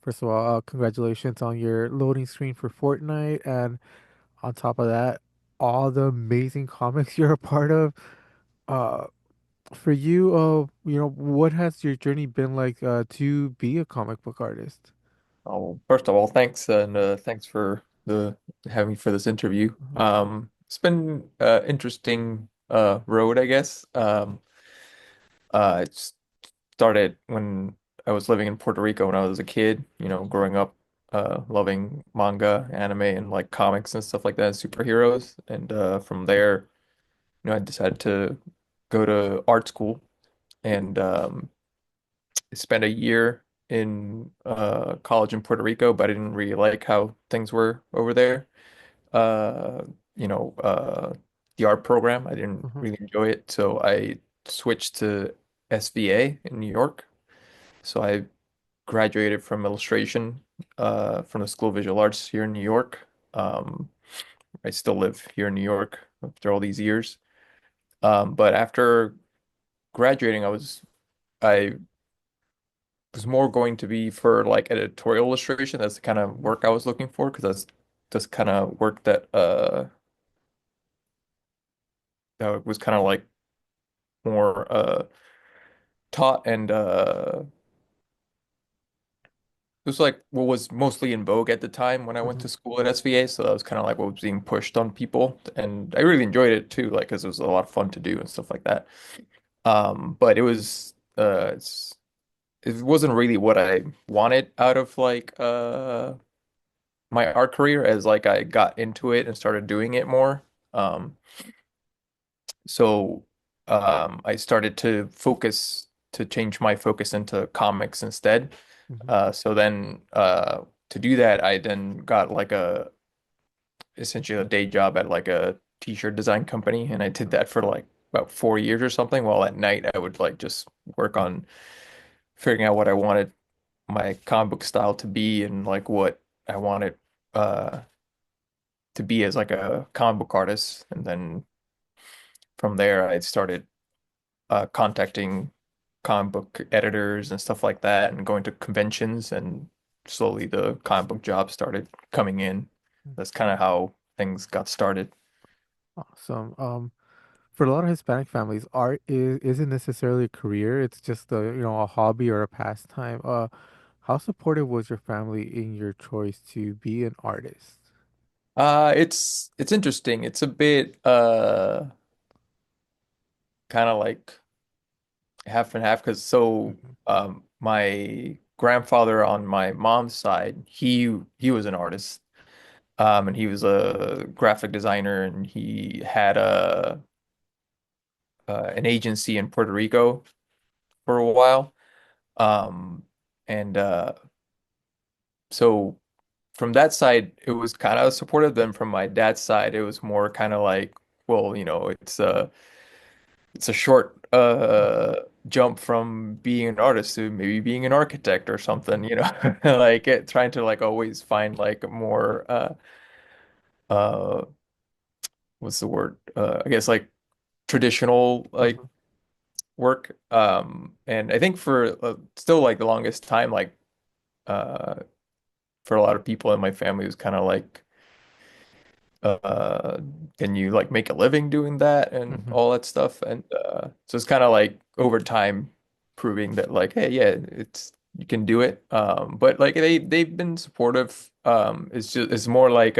First of all, congratulations on your loading screen for Fortnite, and on top of that, all the amazing comics you're a part of. Uh, for you, what has your journey been like to be a comic book artist? Oh, first of all, thanks and thanks for the having me for this interview. Mhm, It's been interesting road, I guess. It started when I was living in Puerto Rico when I was a kid, growing up loving manga, anime, and like comics and stuff like that, superheroes. And from there, I decided to go to art school and spent a year in college in Puerto Rico, but I didn't really like how things were over there. Uh, you know, uh, the art program, I didn't mhm, really enjoy it, so I switched to SVA in New York. So I graduated from illustration from the School of Visual Arts here in New York. Um, I still live here in New York after all these years. But after graduating, I was more going to be for like editorial illustration. That's the kind of mhm. work I was looking for because that's kind of work that was kind of like more taught and it was like what was mostly in vogue at the time when I went Mhm. to school at SVA. So that was kind of like what was being pushed on people, and I really enjoyed it too, like because it was a lot of fun to do and stuff like that. But it wasn't really what I wanted out of like my art career as like I got into it and started doing it more. Um, so I started to change my focus into comics instead. Mhm. So then to do that, I then got like a essentially a day job at like a t-shirt design company, and I did that for like about 4 years or something. While at night I would like just work on figuring out what I wanted my comic book style to be and like what I wanted uh to be as like a comic book artist. And then from there, I started contacting comic book editors and stuff like that and going to conventions. And slowly the comic book jobs started coming in. That's kind of how things got started. Awesome. For a lot of Hispanic families, art isn't necessarily a career. It's just a hobby or a pastime. How supportive was your family in your choice to be an artist? It's interesting. It's a bit kind of like half and half because Mhm, my grandfather on my mom's side, he was an artist. And he was a graphic designer, and he had a an agency in Puerto Rico for a while. Um, and so from that side, it was kind of supportive. Then from my dad's side, it was more kind of like, well, it's a short jump from being an artist to maybe being an architect or mhm, something, like trying to like always find like more uh what's the word? I guess like traditional like mhm, work. And I think for still like the longest time, like uh for a lot of people in my family, it was kind of like uh can you like make a living doing that and mhm. all that stuff. And so it's kind of like over time proving that like, hey, yeah, it's you can do it. But like they've been supportive. It's more like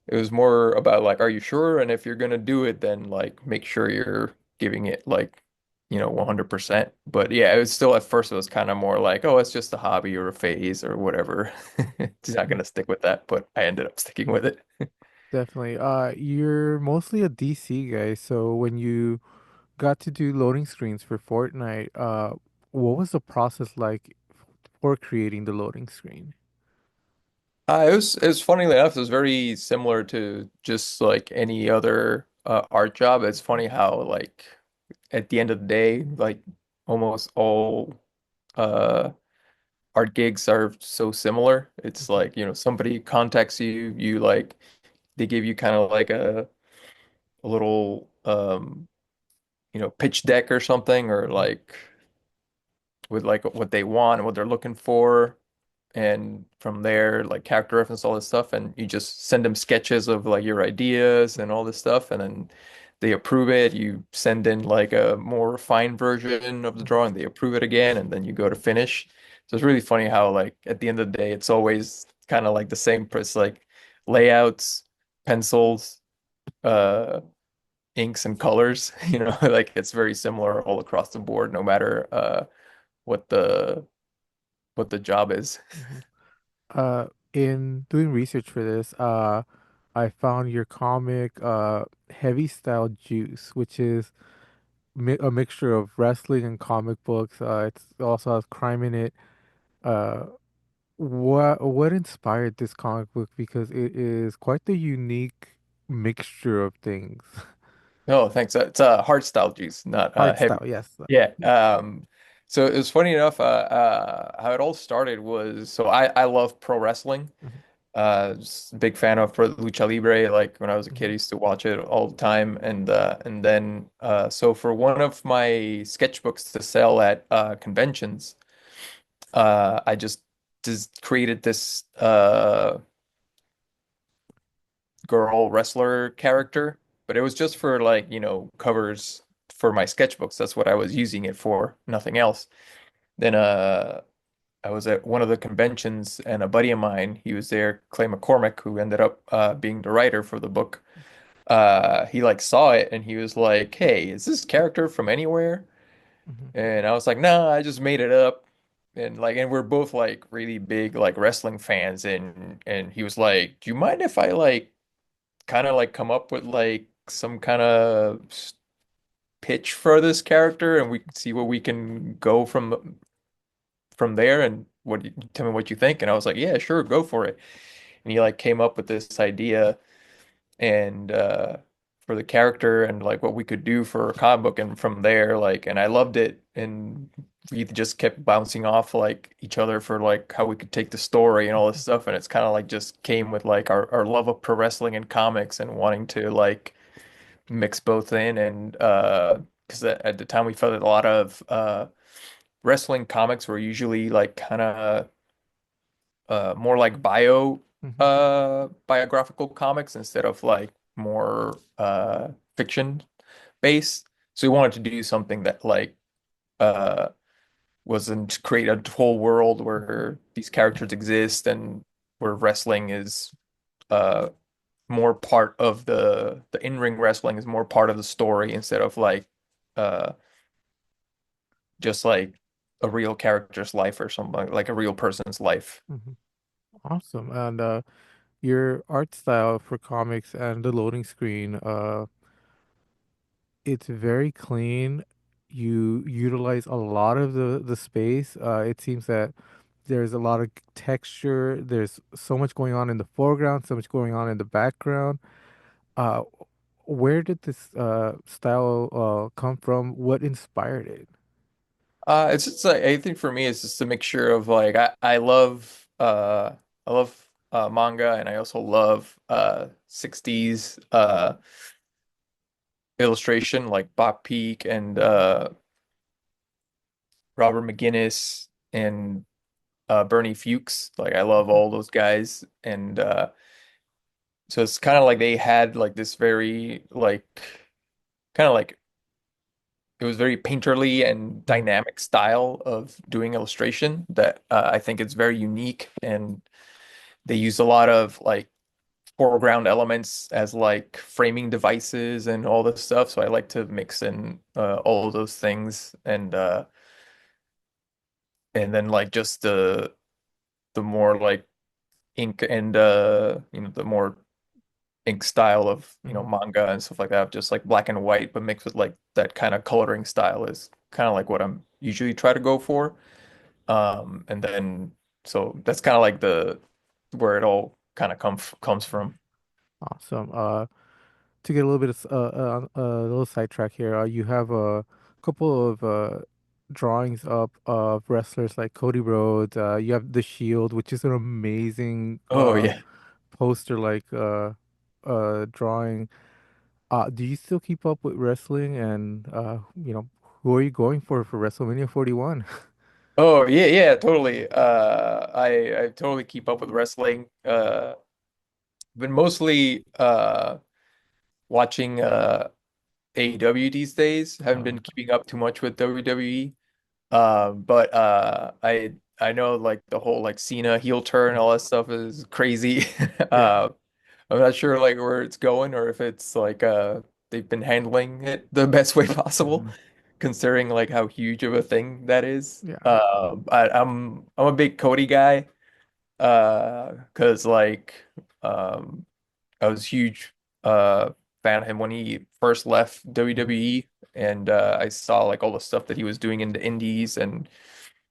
it was more about like, are you sure? And if you're gonna do it, then like make sure you're giving it like, 100%. But yeah, it was still at first it was kind of more like, oh, it's just a hobby or a phase or whatever. It's not gonna stick with that, but I ended up sticking with it. Definitely. You're mostly a DC guy, so when you got to do loading screens for Fortnite, what was the process like for creating the loading screen? It was funnily enough, it was very similar to just like any other art job. It's funny how like at the end of the day, like almost all uh art gigs are so similar. It's Mhm, like, somebody contacts you, you like they give you kind of like a little pitch deck or something, or mhm, like with like what they want and what they're looking for. and from there, like character reference, all this stuff, and you just send them sketches of like your ideas and all this stuff, and then they approve it. You send in like a more refined version of the Mhm. drawing, they approve it again, and then you go to finish. So it's really funny how like at the end of the day, it's always kind of like the same. It's like layouts, pencils, uh, inks, and colors. You know, like it's very similar all across the board, no matter what the job is. Mhm. In doing research for this, I found your comic, Heavy Style Juice, which is a mixture of wrestling and comic books. It also has crime in it. Uh, what inspired this comic book? Because it is quite the unique mixture of things. Oh, thanks. It's hard style juice, not Art heavy. style, yes. Yeah. So it was funny enough. How it all started was so I love pro wrestling. Mhm, Just a big fan of Lucha Libre. Like when I was a kid, I mhm, used to watch it all the time. And then so for one of my sketchbooks to sell at conventions, I just created this girl wrestler character, but it was just for like, covers for my sketchbooks. That's what I was using it for, nothing else. Then I was at one of the conventions and a buddy of mine, he was there, Clay McCormick, who ended up being the writer for the book. He like saw it and he was like, "Hey, is this character from anywhere?" mhm, And I was like, "No, I just made it up." And we're both like really big like wrestling fans and he was like, "Do you mind if I like kind of like come up with like some kind of pitch for this character and we can see what we can go from there and tell me what you think." And I was like, "Yeah, sure, go for it." And he like came up with this idea and for the character and like what we could do for a comic book and from there like and I loved it and we just kept bouncing off like each other for like how we could take the story and all this mhm, stuff and it's kind of like just came with like our love of pro wrestling and comics and wanting to like mix both in and because at the time we felt that a lot of wrestling comics were usually like kind of more like mhm, biographical comics instead of like more fiction based. So we wanted to do something that like uh wasn't create a whole world mhm, where these characters exist and where wrestling is uh more part of the in-ring wrestling is more part of the story instead of like uh just like a real character's life or something like a real person's life. mhm. Awesome. And your art style for comics and the loading screen, it's very clean. You utilize a lot of the space. It seems that there's a lot of texture. There's so much going on in the foreground, so much going on in the background. Uh, where did this style come from? What inspired it? It's just like I think for me it's just a mixture of like I love manga and I also love 60s illustration like Bob Peak and Robert McGinnis and Bernie Fuchs. Like I love Mhm, all those guys and so it's kind of like they had like this very like kind of like it was very painterly and mhm, dynamic style of doing illustration that I think it's very unique and they use a lot of like foreground elements as like framing devices and all this stuff. So I like to mix in all of those things and then like just the more like ink and the more ink style of mhm. manga and stuff like that, just like black and white, but mixed with like that kind of coloring style is kind of like what I'm usually try to go for. And then so that's kind of like the where it all kind of comes from. Awesome. To get a little bit of a little sidetrack here, you have a couple of drawings up of wrestlers like Cody Rhodes. You have the Shield, which is an amazing Oh yeah. poster like drawing. Do you still keep up with wrestling and who are you going for WrestleMania 41? Oh yeah, yeah, totally. I totally keep up with wrestling. Been mostly watching AEW these days. Haven't Oh, been keeping up too much with WWE. But I know like the whole like Cena heel turn, mhm. all that stuff is crazy. Yeah. I'm not sure like where it's going or if it's like they've been handling it the best way possible, Hmm. considering like how huge of a thing that is. Yeah. I'm a big Cody guy, 'cause like um I was huge fan of him when he first left Hmm. WWE, and I saw like all the stuff that he was doing in the indies and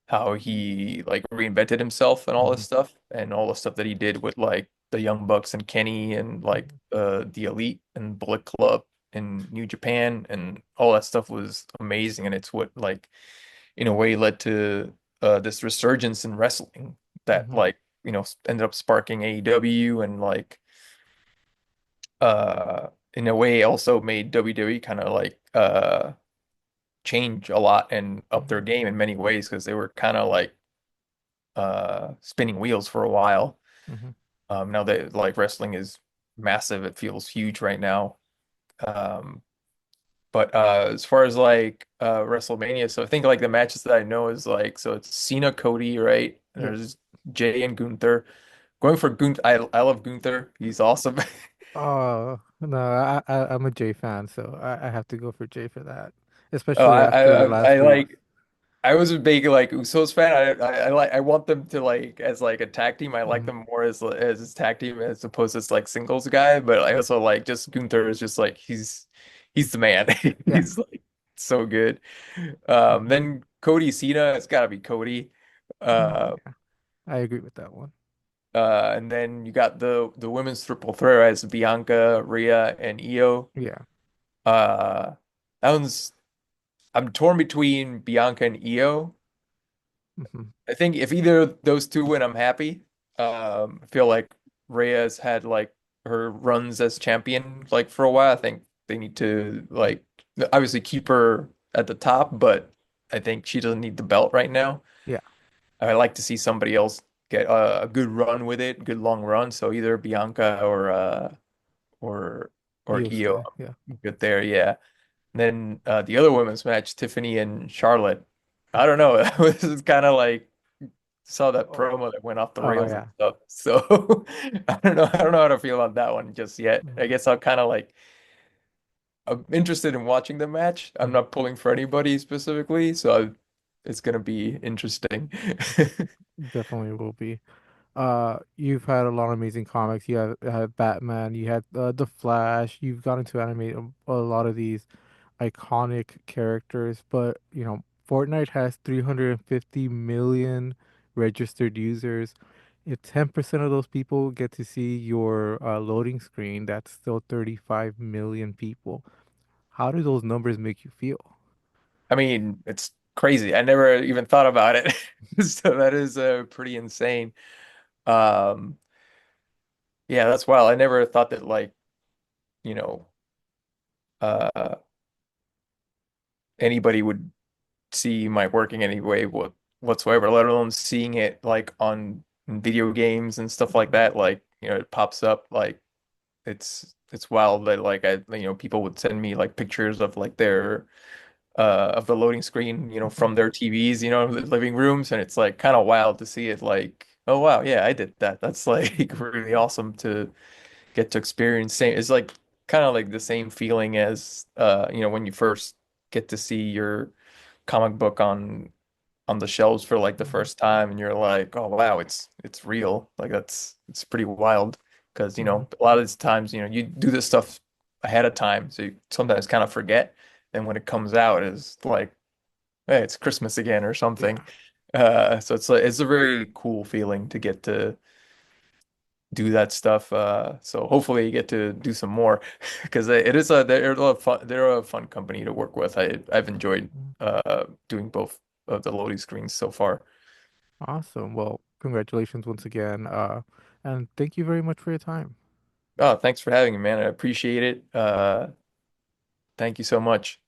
how he like reinvented himself and all this Hmm. stuff and all the stuff that he did with like the Young Bucks and Kenny and like the Elite and Bullet Club in New Japan, and all that stuff was amazing, and it's what like in a way led to this resurgence in wrestling that Hmm. like ended up sparking AEW and like in a way also made WWE kind of like change a lot and up their Hmm. game in many ways because they were kind of like spinning wheels for a while. Hmm. Now that like wrestling is massive, it feels huge right now. Um, but as far as like WrestleMania, so I think like the matches that I know is like so it's Cena, Cody, right? And Yeah. there's Jay and Gunther. Going for Gunther, I love Gunther. He's awesome. Oh, no, I'm a Jay fan, so I have to go for Jay for that, Oh, especially after I last week. like I was a big like Usos fan. I like I want them to like as like a tag team. I like Hmm. them more as tag team as opposed to like singles guy. But I also like just Gunther is just like he's the man. Yeah. He's like so good. Hmm. Then Cody Cena, it's gotta be Cody. Uh, Yeah, I agree with that one. and then you got the women's triple threat as Bianca, Rhea, and Io. Yeah. Uh, that one's I'm torn between Bianca and Io. Hmm. I think if either of those two win, I'm happy. I feel like Rhea's had like her runs as champion like for a while. I think they need to like obviously keep her at the top, but I think she doesn't need the belt right now. Yeah. I like to see somebody else get a good run with it, good long run. So either Bianca or or Io Io, stay. Yeah. I'm good there. Yeah. And then the other women's match, Tiffany and Charlotte. I don't know. This is kind of like saw that Oh, promo that went off the oh rails and yeah. stuff. So I don't know. I don't know how to feel about that one just yet. I Hmm. guess I'll kind of like I'm interested in watching the match. I'm Hmm. not pulling for anybody specifically, so it's gonna be interesting. Definitely will be. You've had a lot of amazing comics. You had Batman, you had The Flash. You've gotten to animate a lot of these iconic characters, but Fortnite has 350 million registered users. If 10% of those people get to see your loading screen, that's still 35 million people. How do those numbers make you feel? I mean, it's crazy. I never even thought about it. So that is pretty insane. Um, yeah, that's wild. I never thought that like, you know, uh anybody would see my working anyway whatsoever, let alone seeing it like on video games and stuff like Mhm. that. Like, it pops up like it's wild that like people would send me like pictures of like their of the loading screen, Mhm. from their TVs, the living rooms, and it's like kind of wild to see it like, oh wow, yeah, I did that. That's like Mhm. really awesome to get to experience. Same, it's like kind of like the same feeling as when you first get to see your comic book on the shelves for like the Mhm. first time and you're like, oh wow, it's real. Like it's pretty wild because Mhm. a lot of these times you do this stuff ahead of time, so you sometimes kind of forget. Then when it comes out, it's like, hey, it's Christmas again or something. Yeah. So it's a very cool feeling to get to do that stuff. So hopefully you get to do some more because it is they're a lot of fun. They're a fun company to work with. I've enjoyed Mhm. doing both of the loading screens so far. Awesome. Well, congratulations once again. And thank you very much for your time. Oh, thanks for having me, man. I appreciate it. Thank you so much.